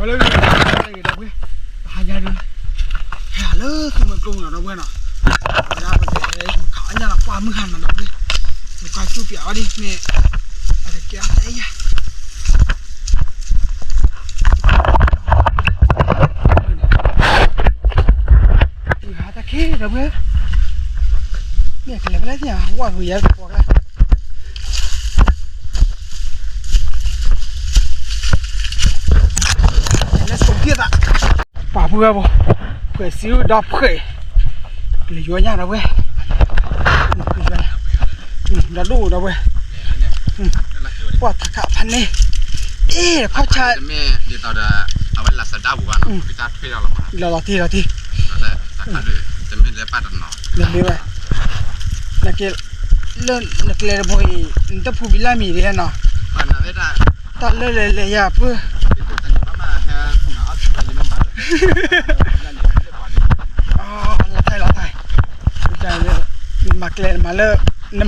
เลยเลยเว้ยตายยันแห่เลยคือมันกลุ่มเราเว้ยเนาะยาไปเลยขาเนี่ยนะความมือหันมันเว้ยจะไปจูบเปียดิเนี่ยอะไรแกใจอ่ะอีหาตะขี้เราเว้ยเนี่ยเกลือไปแล้วเนี่ยว่าหัวยัดปวดแล้วป่าเพื่อบ่เพื่อซื้อดอกเพื่อเหลือเยอะแยะนะเว้ยดอกดูนะเว้ยว่าตะกะพันนี่เข้าชาแม่เดี๋ยวตอนเอาไว้ลัดสะดาบุกันไปตัดเพื่อเรามาเราทีเราแต่ตะกะเลยจะไม่ได้ปัดหนอเรื่องนี้เว้ยนักเล่นบ่อยนี่ต้องพูดบิลามีเลยเนาะมันอะไรได้ตัดเลยอย่าเพื่อเราไทยใจเลยมักเล่นมาเลย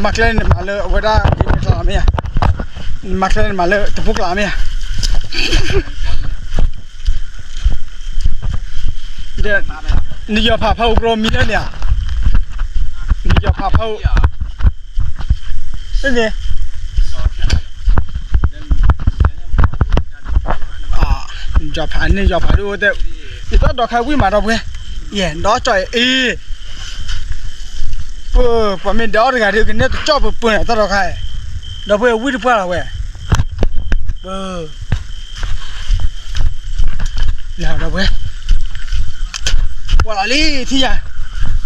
มักเล่นมาเลยเอาไว้ได้กินกลาเมียมักเล่นมาเลยจะพวกกลาเมียเดี๋ยวนี่ยอผ่าเผาโปรมีแล้วเนี่ยนี่ยอผ่าเผาเป็นไงยอผ่านี่ยอผ่าดูแต่อีตัวดอกใครวิ่งมาดอกเว้ยเย่ดอกจ่อยพอมีดอกอะไรกันเนี่ยชอบปุ่นอะไรตัวดอกใครดอกเว้ยวิ่งไปแล้วเว้ยแล้วดอกเว้ยว่าอะไรที่ยัง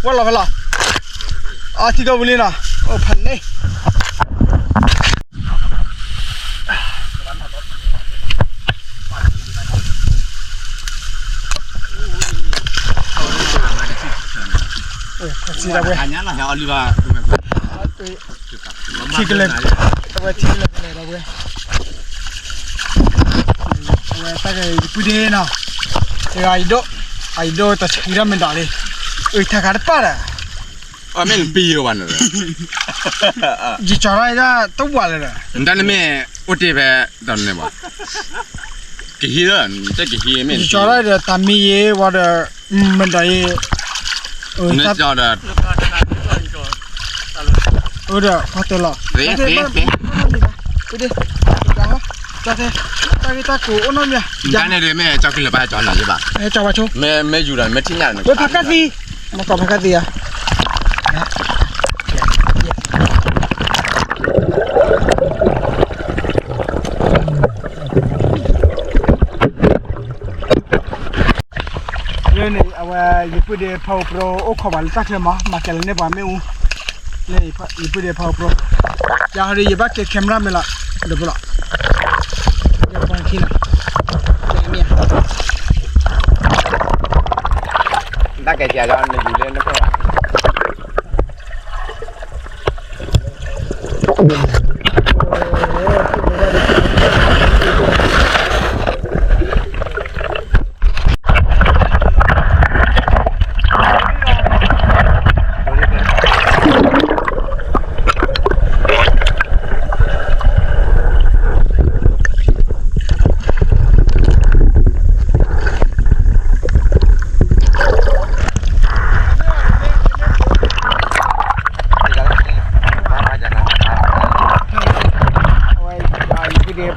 ว่าอะไรล่ะที่ก็วิ่งนะโอ้พันนี่ทีละเว้ยอันนี้เราเอาลีบาทีกันเลยทีกันเลยเราเว้ยตะกี้พูดเองนะไอ้โดตัดชีรามันด่าเลยถ้าการ์ดป่ะไม่ปีวันเลยจีจอร์ไอ้ตัววันเลยนั่นแม่อุติแบบตอนนี้บ่กี่ฮีร์จะกี่ฮีร์ไม่จีจอร์ไอ้ตามีเย่ว่ามันได้นี่จอร์ดพัดละเป๊ะพูดดิจ้าตากูโน่นเนี่ยยันเนี่ยแม่เจ้ากินเลยป่ะจอร์ดใช่ป่ะเจ้าว่าชูแม่อยู่แล้วแม่ทิ้งงานเว้ยพักกันสิมาต่อพักกันสิอ่ะนี่เอาไว้ญี่ปุ่นเดี๋ยวพาวโปรโอ้ขวานตักเลยมาเกลเนี่ยบ้าไม่อู้นี่ญี่ปุ่นเดี๋ยวพาวโปรยาหรือยี่บ้าเก็บแคมราไม่ละเดี๋ยวบุละเดี๋ยวบางทีนะเมียตักแกจะเอาเนี่ยอยู่เล่นนะเพื่อน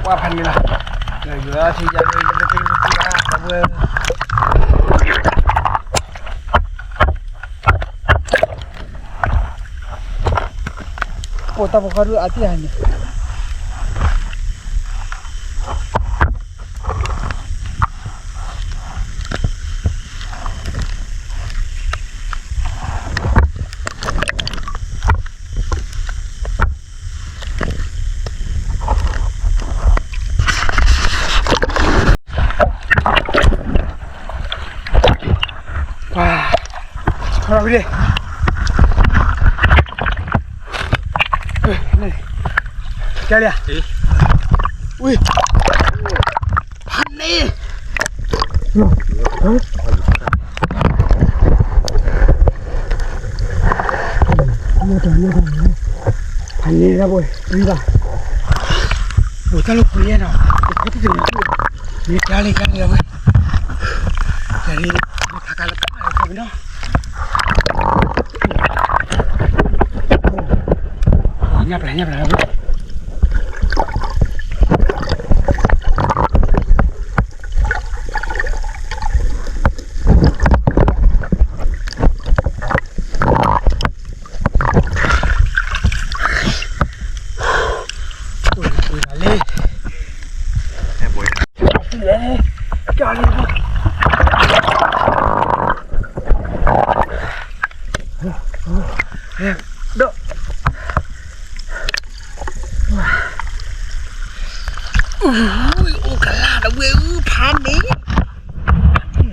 ว่าพันนี่ละเหลือที่ยังไม่ได้กินที่บ้านนะเว้ยโอ้ตาบุคคลรู้อาทิตย์นี้เราไปดินี่แกเลยอุ้ยพันนี่พันนี่นะบ่อยนี่ป่ะโอ้ถ้าลูกคุยเนาะเด็กเขาจะถึงนี่แกเลยเว้ย Dari kakak lepas apa benda? Nyap lah. Ôi cả là đâu quê pan đi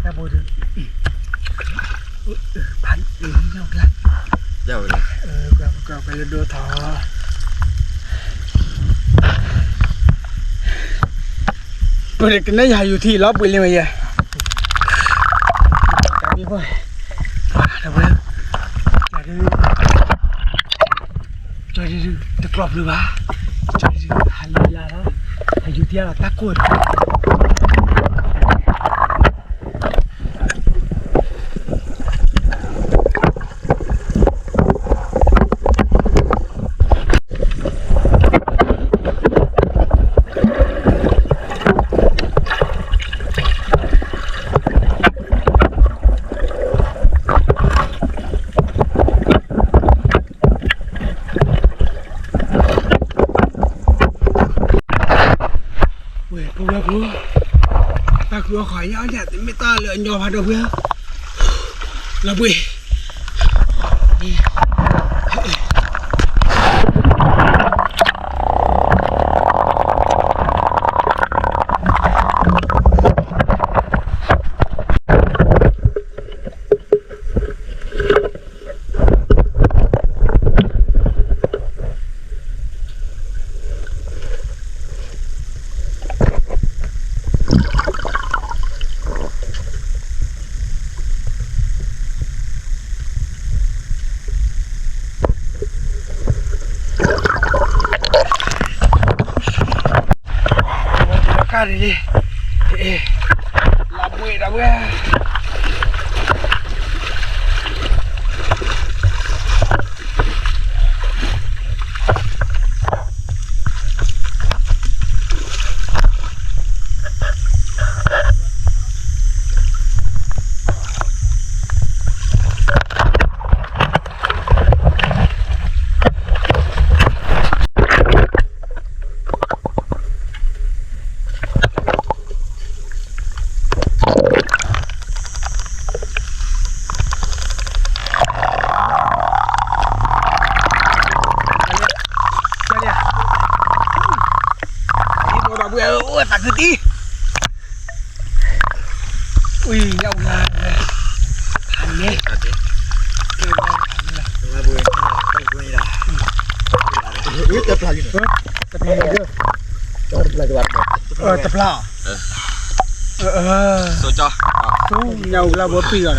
ta bồi được pan đi nhau kìa Đâu rồi quẹo cái đưa thọ bồi cái này hay thì lóp bồi lên mày vậy đi thôi đâu quê chơi đi được lọp được ba chơi đi hay là đóอยู่ที่เราตะกุดta cứ khỏi nhau nhặt thì mới ta lựa nhỏ vào đâu kia là bụi đi làm bụi đâu kia ôi ta cứ tí ui nhau là hành nhé tập là gì nữa tập là gì nữa tập là số cho số nhau là bữa pì rồi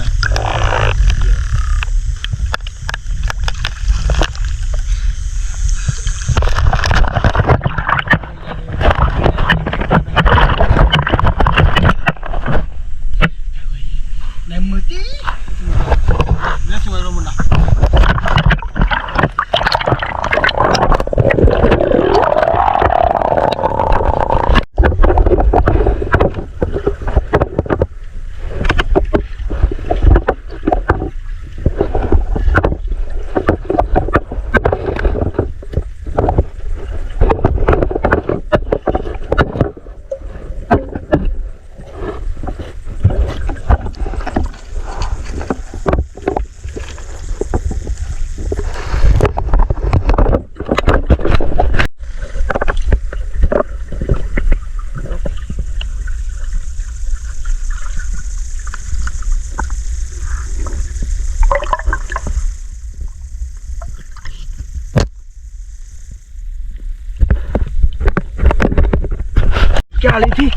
Chà lý thi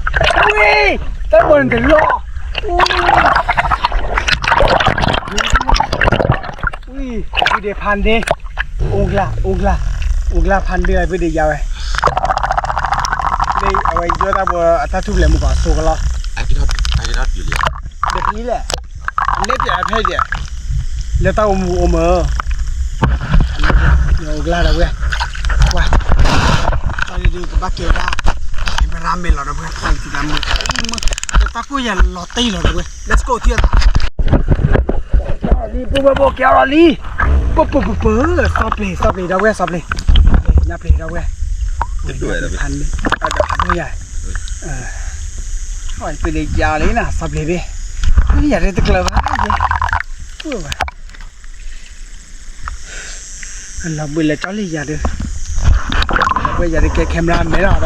ui ta buồn cái lọ ui bây giờ pan đi ungla pan đi bây giờ giàu đây ở đây giờ ta vừa ta chụp lại một quả số cái lọ ai cái đóอยู่เลย เด็กนี้แหละเล็กใหญ่เพศเนี่ยแล้วต้องมูอมเดี๋ยวกล้าแล้วเว้ยว้าตอนนี้ดูกับบ้าเกด้าไอ้บรามเมลล์เราเว้ยทางที่ดำมึงจะตะกุยยันลอตตี้เราเว้ย let's go เที่ยวลีปุ๊บปุ๊บเกี่ยวลีปุ๊บปุ๊บปุ๊บstop play เราเว้ย stop play นับเลยเราเว้ยพันเลยเอาเดี๋ยวพันไม่ใหญ่โอ้ยไปเลยยาวเลยนะ stop play ดิไม่อยากได้ตะกร้าบ้าเลยปุ๊บเราไปเลยจ้าเลยอยากดูเราไปอยากดูแกแคมราไม่หรอกเ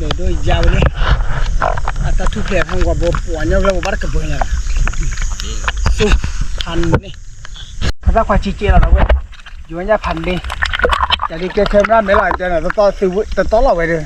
ลยด้วยยาวเลยอาตาทุกเพลงของว่าบัวเนี่ยเราบัดกับบัวเนี่ยสู้พันนี่ภาษาควายจีเจเราเว้ยอยู่วันนี้พันนี่อยากดูแกแคมราไม่หรอกจะน่ะต่อซื้อต่อเราไปเลย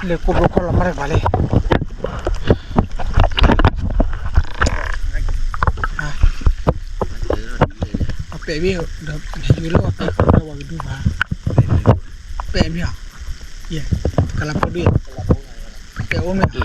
เลยกูบอกคนละไม่ได้มาเลยเอาเปรี้ยวเดี๋ยวอยู่แล้วไประวังดูมาเปรี้ยวเยี่ยกระลับพอดีเปรี้ยวไม่ดี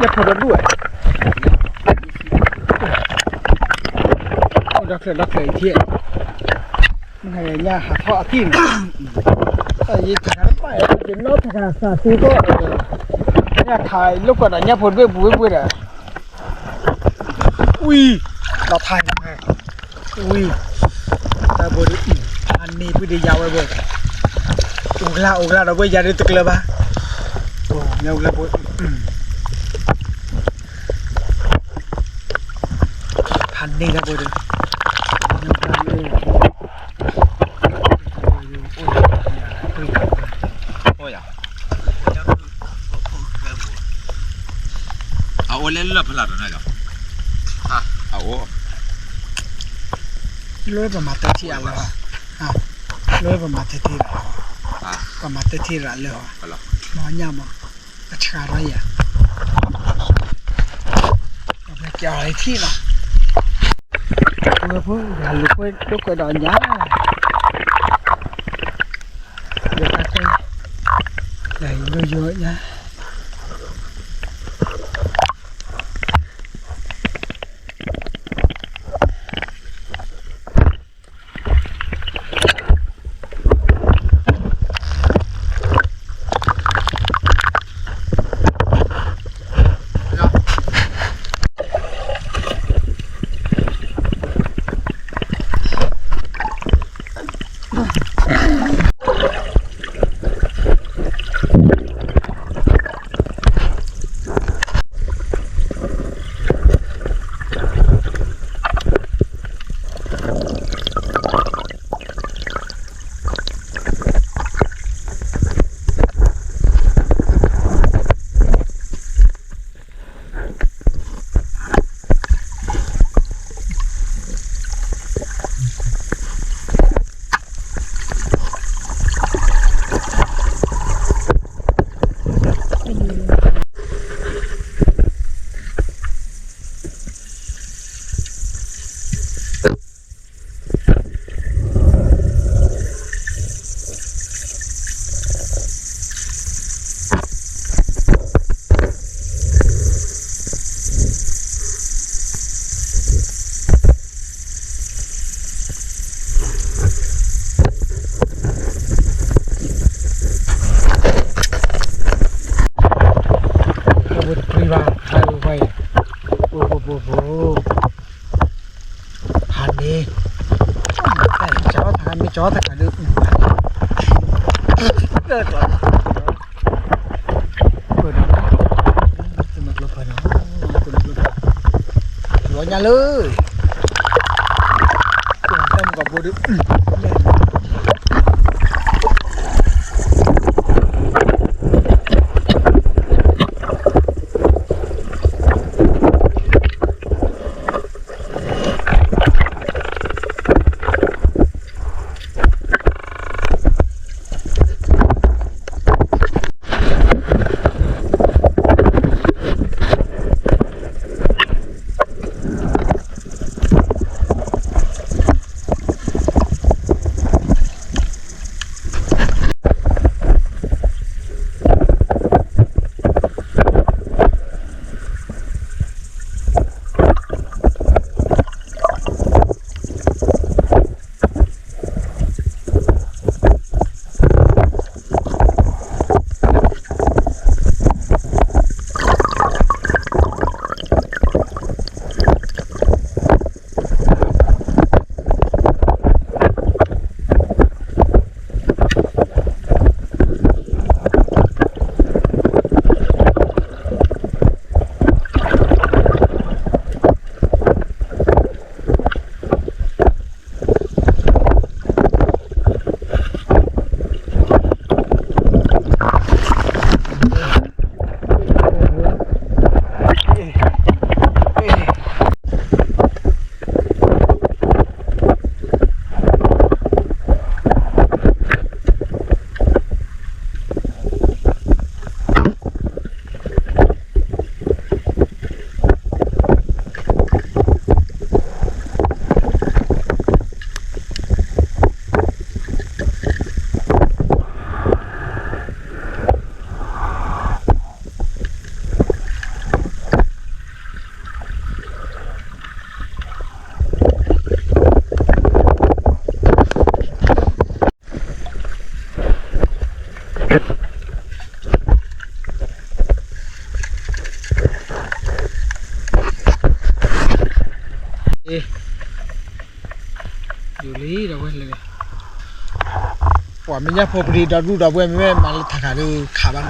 อย่าพอดด้วยดักเลยเที่ยมันให้ยาหาท่อกินไอ้ยี่ถังไปเป็นรถถังสาธุก็เนี่ยถ่ายลูกกระดาษเนี่ยผลเบื่ออุ้ยเราถ่ายไงอุ้ยแต่บริอินอันนี้พูดได้ยาวเลยโอกล้าเราไปยาได้ตึกเลยปะโอ้เนี่ยโอกล้าพูดพันนี่นะพูดเลยเอาโอเล่นเลือบพลัดหน่อยเหรอเอาโอ ร้อยประมาณที่อะไรวะร้อยประมาณที่ประมาณที่อะไรเลยวะน้อยยังมั้งอัจฉริยะเราไปเกี่ยวอะไรที่ล่ะเพื่ออย่าลุกไปลุกไปดอนยาเดี๋ยวไปไหลเยอะๆนะ chó tất cả được rất là vừa đó từ mặt lục nó từ mặt lục rồi nhà lư tâm gặp vô đượcอยู่ลีเราเว้ยเลยว่าไม่ยากพอดีเราดูเราเว้ยไม่มาถักขาดูขาบ้าง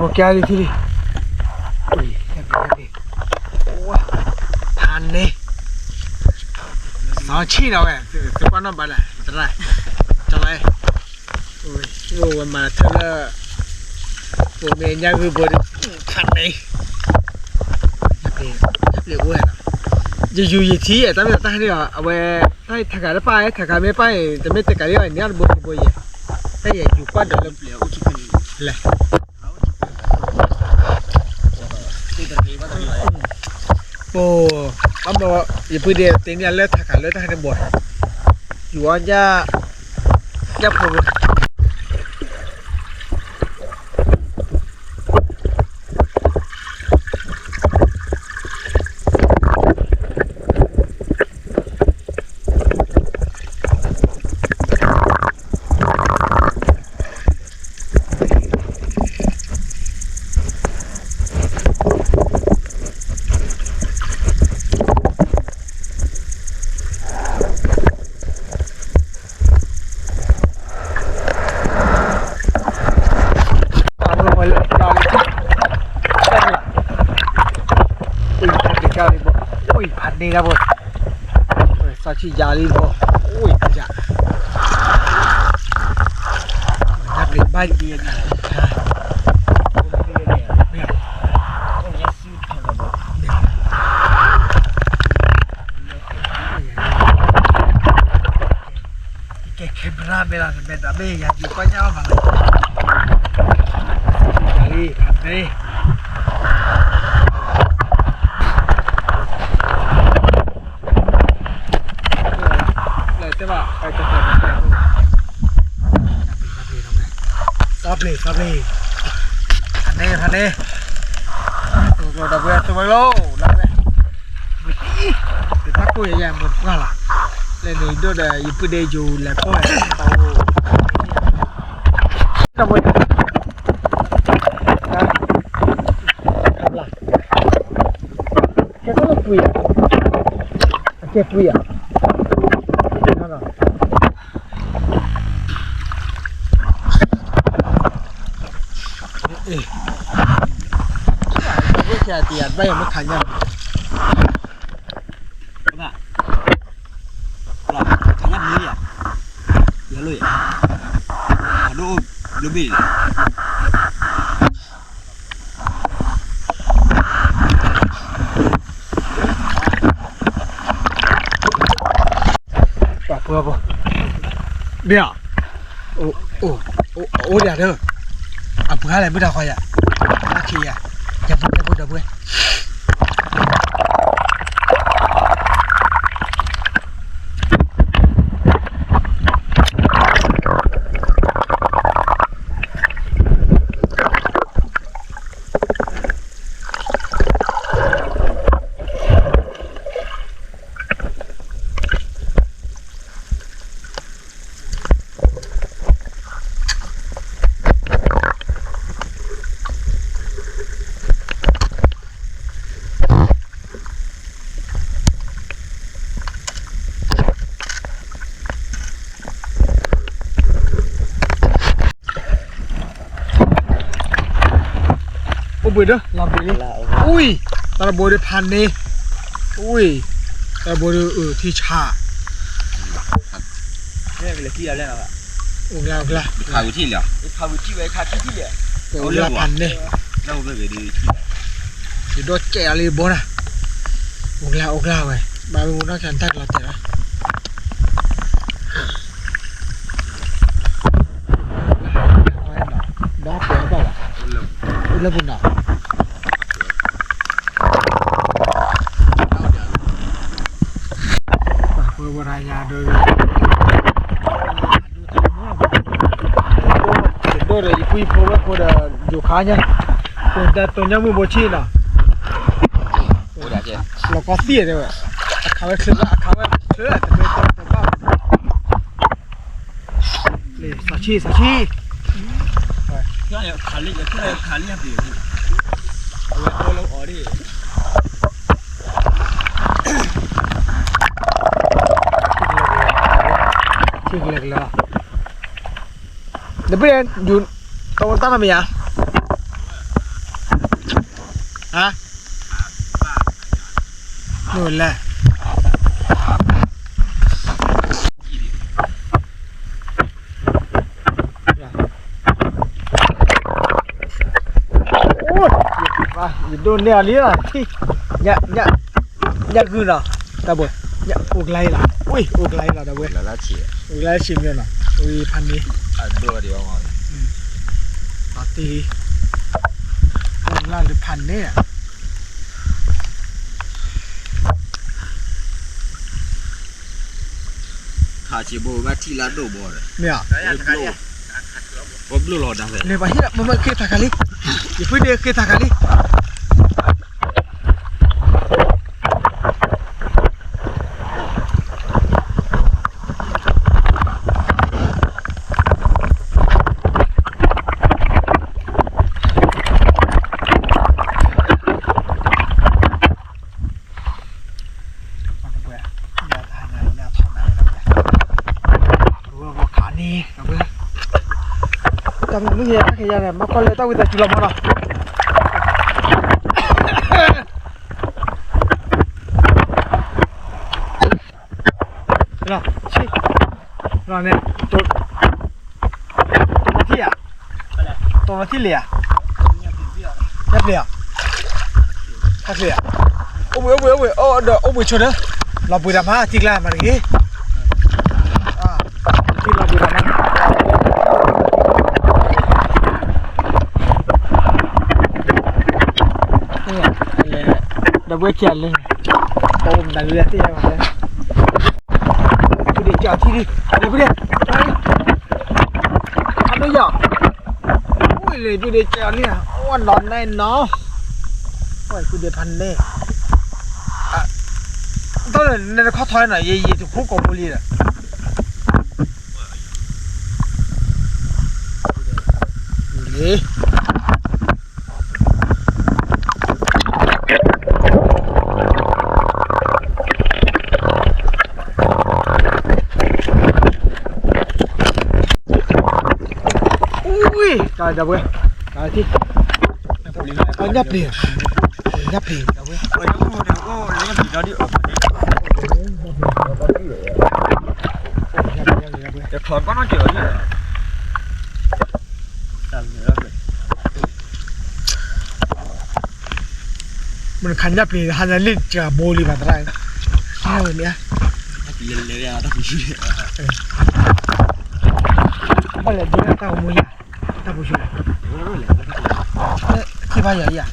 वो क्या ली थी थान ने सांची ना वे तो कौन ना बाला इतना चला है वोมาเธอवो मेंยังคือบ่ทันไหนเรียกว่าอยู่ที่อ่ะแต่ไม่ตั้งนี่อ่ะเอาไว้ให้ถักได้ไปถักไม่ไปแต่ไม่แต่กันนี่เนี่ยบ่บ่อ่ะแต่อยู่กว่าเดิมเปล่าอุจิกันแหละโอ้เขาบอกอย่าพูดเดียวตีนี้เลิกถักเลิกถักในบ่อยอยู่ว่าจะพูด နေရပေါ့စာချီကြာလေးပေါ့โอ้ยကြာนักเรียนบ้านเรียนเนี่ยแคมราเวลาเป็นแบบนี้อยากอยู่ก็ยาวมาเลยอย่าลีพันเลยเลยแต่ว่าไปจะเปิดแบบซับเลยพันเลยตัวดับเบิลตัวโลแล้วเลยแต่ถ้ากูยังหมดก็ล่ะเลยนี่ดูได้ยิบได้อยู่แล้วก็เอาทำไมนะทำไรแค่ก็ต้องคุยอ่ะแค่คุยอ่ะนั่นหรอเอ๊ะก็แค่เตียนไปยังไม่ทันยังลูบี้ปะปัวปะเนี่ยโอ้เดี๋ยวเด้ออ่ะเพื่ออะไรไม่ได้คอยอ่ะนักขี่อ่ะอย่าพูดเดี๋ยวเพื่อนบุยเด้อลำบุยอุ้ยตะบุยได้พันนี่อุ้ยตะบุยที่ชาเนี่ยเป็นที่อะไรนะโอ้กล้าข่าวที่เหรอข่าวที่ไว้ข่าวที่เลยโอ้ละพันนี่เราไปไปดูที่โดดแก่อะไรบ่นะโอ้กล้าไว้บาร์บีคิวน่าจะตักเราแต่ละบ้าเปล่าเปล่าอุลบุญน่ะรายงานโดยดูเลยคุยพบว่าคนอยู่ข้างเนี่ยคนแต่ตัวนี้มือโบชีน่ะเราก็เสียเลยว่ะเขาไม่คือเขาไม่คือแต่ไม่ต้องแต่ว่าเลยสัชชีเนี่ยขาลีขาลีแบบนี้เอาไว้ตัวเราอ๋อดิชื่ออะไรล่ะเดี๋ยวเพื่อนอยู่ตรงตั้งทำไมอ่ะฮะนู่นแหละโอ้ยอยู่โดนเนี่ยนี่ล่ะที่เนี่ยคือเนาะตาบดเนี่ยอุกไลล่ะอุ้ยอุกไลล่ะตาบดแล้วเฉียอุกไลชิมเนี่ยเนาะอุ้ยพันนี้ดูเดียวมาปาตีล่าหรือพันเนี่ยขาชิบูมาที่ลาโดบอลเนี่ยผมรู้หลอดนะเลยไปที่มันเคยทักกันลิอย่าพูดเดียวเคยทักกันลิจำไม่ได้แค่ยังไงมาคนเลยต้องไปแต่จุลมร เราเนี่ยตัวที่อ่ะตัวที่เหลี่ยยับเหลี่ยยับเหลี่ยโอ้ยโอ้เดี๋ยวโอ้ยชนนะเราบุยดำฮะจริงแล้วมันอย่างงี้ที่เราบุยดำฮะนี่เดี๋ยวเว้ยเขียนเลยโอ้มันดันเลือดที่ยังไงกูเดี๋ยวจอดที่ดิเดี๋ยวกูเดี๋ยวทำไม่หยอกโอ้ยเลยกูเดี๋ยวจอดเนี่ยอ้วนร้อนแน่เนาะโอ้ยกูเดี๋ยวพันเน่ต้องเลยในข้อถอยหน่อยยี่ถูกคู่กับบุรีอ่ะนี่trời đâu quên trời thi nhấp liền nhấp liền đâu quên Được thổi có nó chửi gì mình khăn nhấp liền hắn lên chờ bô đi vào đây sao rồi nhé bây giờ chúng ta mua nhà ta mua chuyện khi bao giờ vậy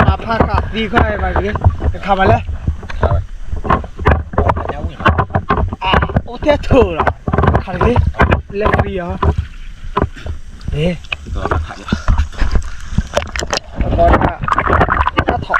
มาผ้าขาดดีค่อยมาอย่างนี้จะทำอะไรโอ้เท่ถูกหรอขาดนี้เล็กดีเหรอนี่ตอนถ้าถอด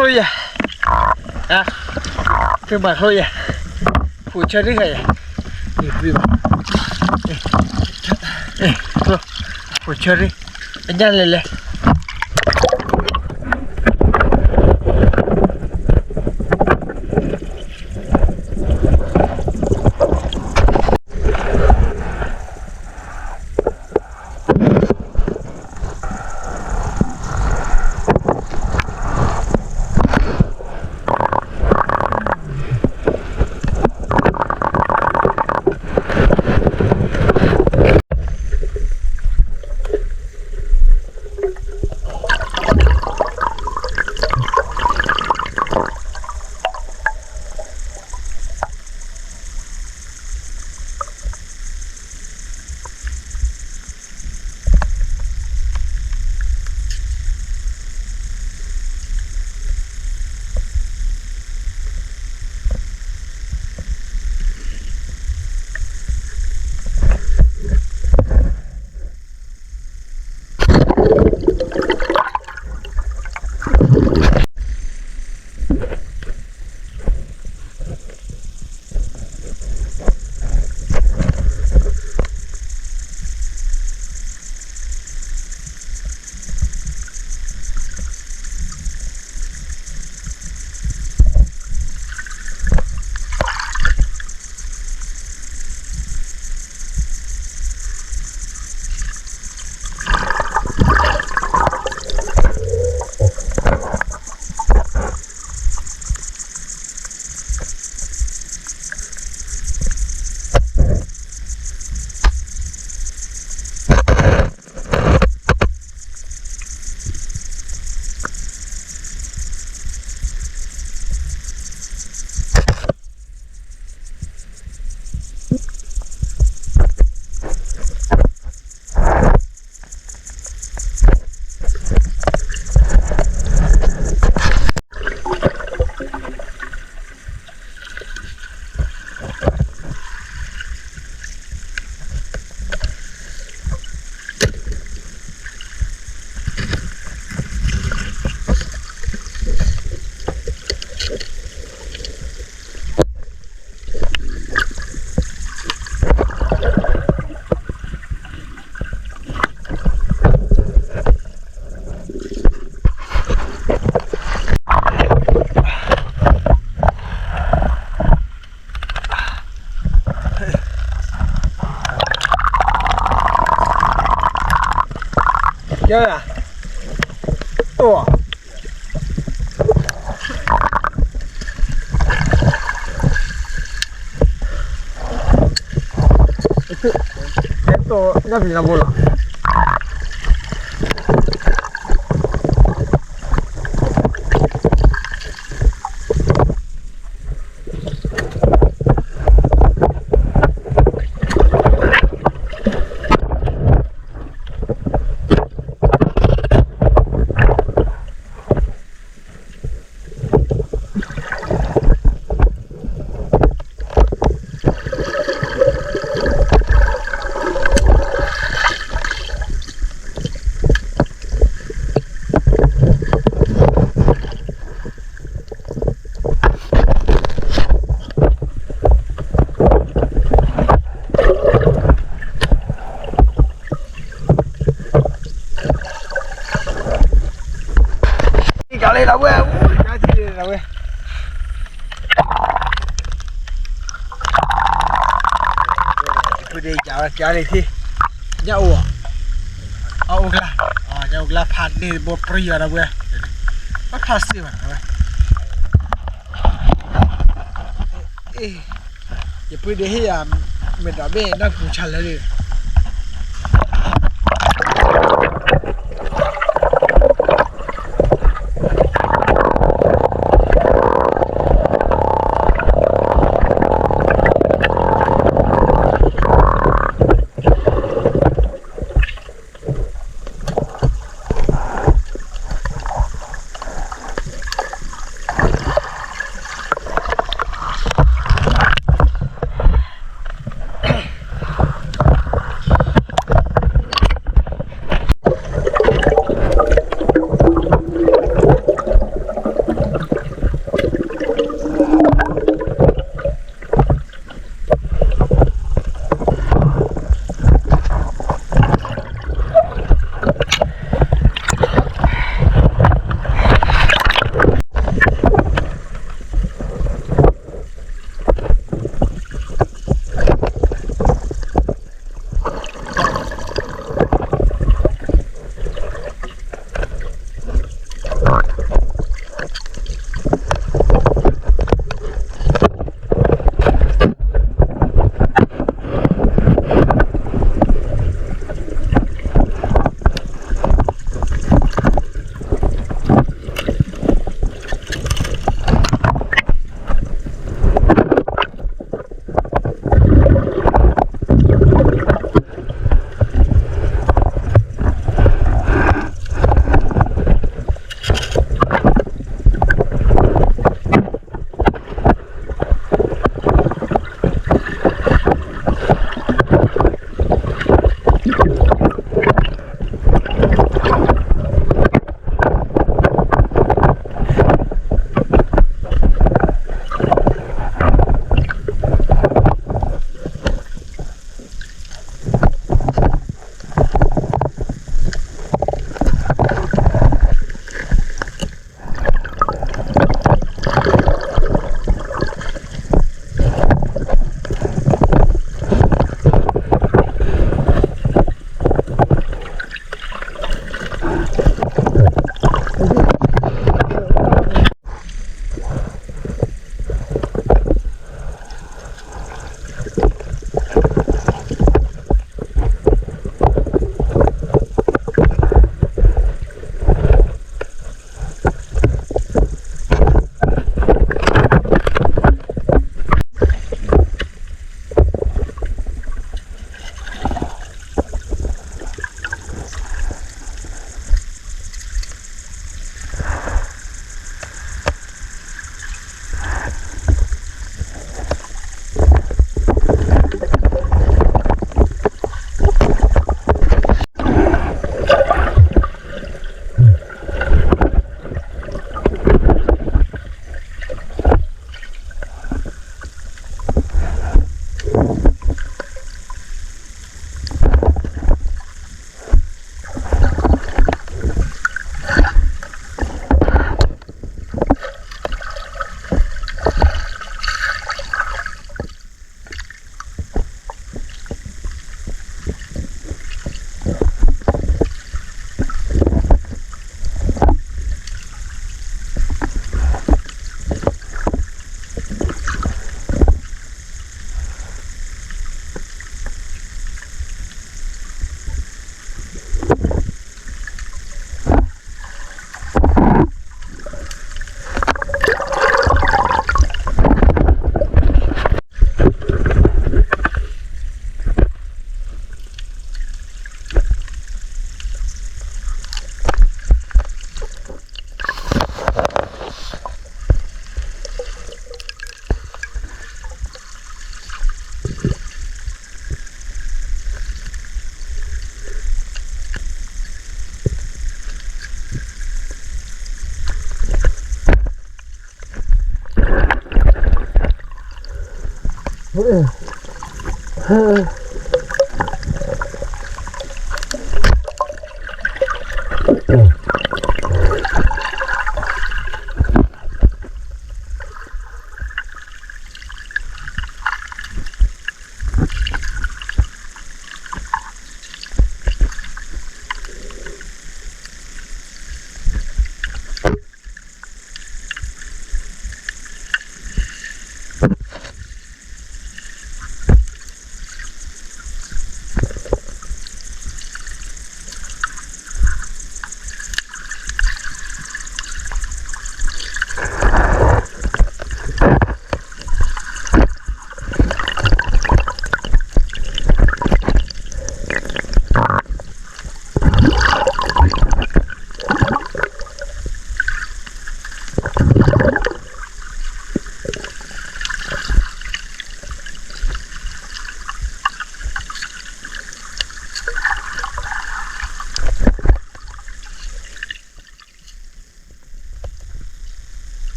thôi à cứ bảo thôi à phụ chơi thế này phụ chơi đi anh nhanh lên lên ตัวตัวน่าเป็นอะไรล่ะเลยละเว้ยน่าที่เลยละเว้ยพูดได้จ้าเลยที่ยาวอ่ะเอากล้ายาวกล้าพัดนี่บปรีอะไรเว้ยมาพัดสิวะเว้ยอย่าพูดได้ให้ยามเม็ดดาเบ้น่าผูชันเลย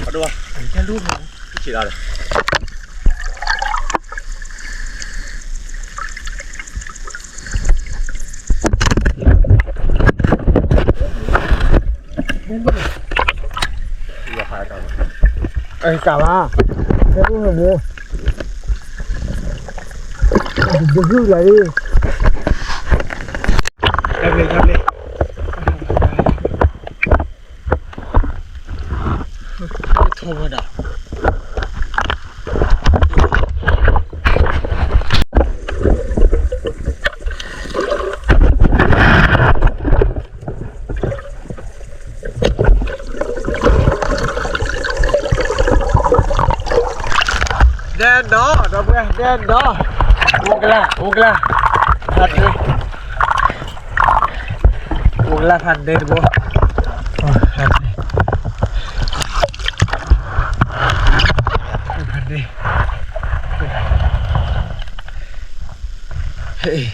好多，在路上，一起来的。这个海到了。哎，干嘛？在路上不？不是来的。来嘞。拖不着。đen đó đen đó ugla hạt đi ugla hạt đen bố hạt đi hạt đi hey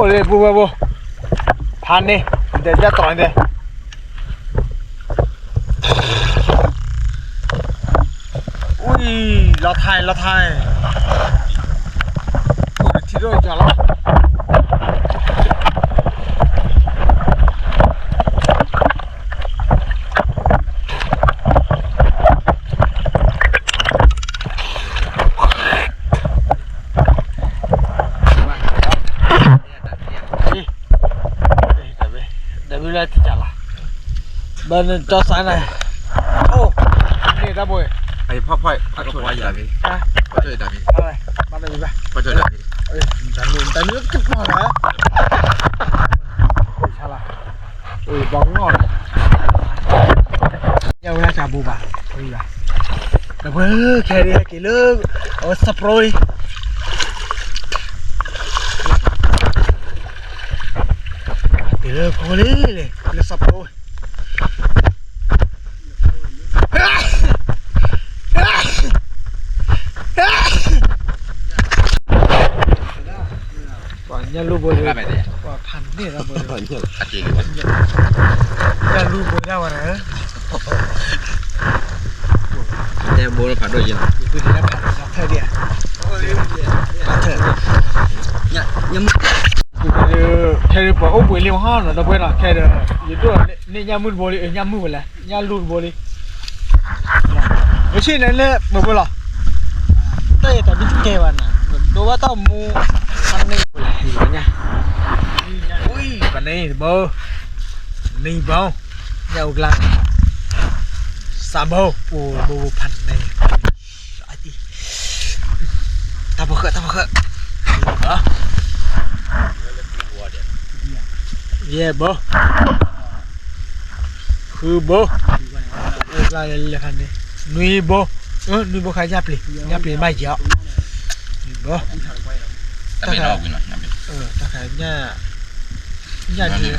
เลยปูพันนี่เดี๋ยวจะต่อยเดี๋ยวอุ้ยเราไทยโอ้ยที่ด้วยจ้ะละ来听讲了，把那找啥呢？哦，你咋不会？ ไอ้พ่อช่วยดาพี่พ่อช่วยดาพี่ 来，把那一边。 พ่อช่วยดาพี่ 哎，咱们干嘛呢？下了，哎，帮我了。要不然下步吧，可以吧？那不开的给了，我十pro。给了过来嘞，给了十pro。nhà lưu bồi ra mày đấy quả thành thế ra bồi à chị nhà lưu bồi ra vào đấy nhà bố nó phản đối gì nào tôi đi làm phản thời điểm thời điểm bỏ ốp bồi liều hoa rồi đâu bồi là thời điểm những đứa nên nhà mướn bồi nhà mướn lại nhà lưu bồi cái chuyện này là bồi là đây tao biết kêu anh à đồ bắt tao mua ăn này nha ui cái này bơ này bơ nhau lăng sa bơ bơ phần này ai đi ta bơ hả yeah bơ khư bơ là phần này nuôi bơ khai nháp lì mai dạo bơ ta biết đâu kìa ta khai nhà gì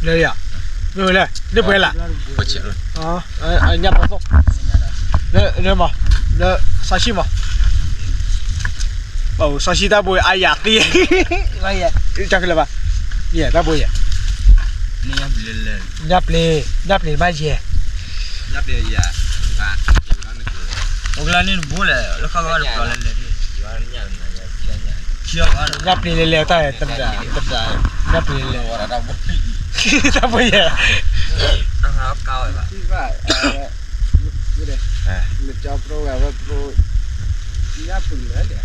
đây à rồi này đây bơi là có chuyện rồi nhà bao nhiêu đây mà đây sashi mà sashi ta bơi ai giặt đi ai vậy chắc là ba yeah ta bơi nhấp lên mai gì nhấp lên gì à oglanin bule lo ka ga lo le nhấp lên leo tay tâm đà nhấp lên leo ora da bôi ta bơi nó hấp cao rồi bạn mình cho pro vào pro nhấp lên đấy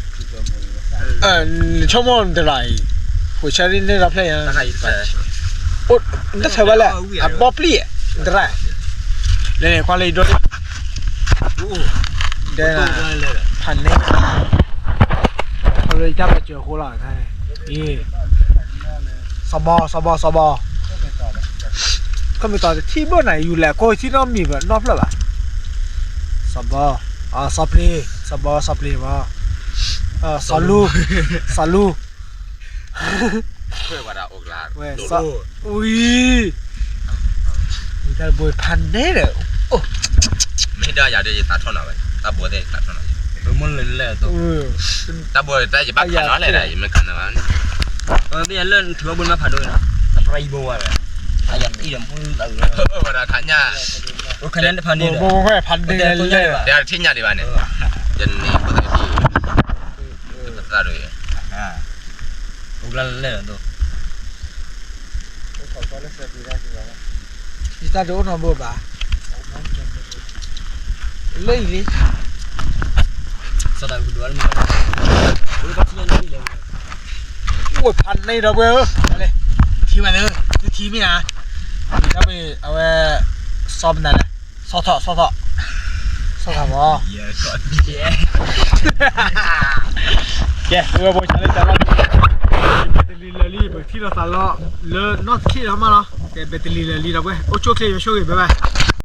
cho món thế này hồi sáng đi làm thế ta hay phải ủa nó sao vậy là bóp lì thế này này qua đây đôi đây là thành này rồi chắc là chưa khô lại này đi sò bò không biết tao thì bữa nàyอยู่แหละcoiที่น้องมีแบบนอกแล้วป่ะสบสปลีว่ะสลู เพื่อว่าเราอกลา เว้ยอุ้ยมีแต่บวยพันได้เลยโอ้ ไม่ได้อย่าได้ตัดท่อนเอาไว้ตาบัวได้ตัดท่อนเอา มันเลยตัว ตาบัวได้จะบ้าขันน้อยเลยมันขันน้อย bây giờ lên thừa bên má phản đối là ray bò rồi ai dám đi làm phun từว่าเราทันเนี่ย ok lên phản đi โบแค่พันได้เลย เดี๋ยวที่เนี่ยดีบ้านเนี่ยจนนี่ก็ได้ที่ตัดเลย ok lên rồi ดิตาโดนบ่บ่าเลยลิ sau đó cứ đuổi mình đuổi bắt chân đi liền โอ้ยพันในเราเว้ยอะไรทีมาเลยทีไม่นะถ้าไปเอาไว้ซ้อมนั่นนะซ้อเถาะบ่ yeah còn yeah แกเรือโบชาเลยจ้าเราเบตลีลีเบที่เราสั่งเราเลนอตที่เรามาเนาะแกเบตลีลีเราเว้ยโอ้โชคดีโชคดีบ๊ายบาย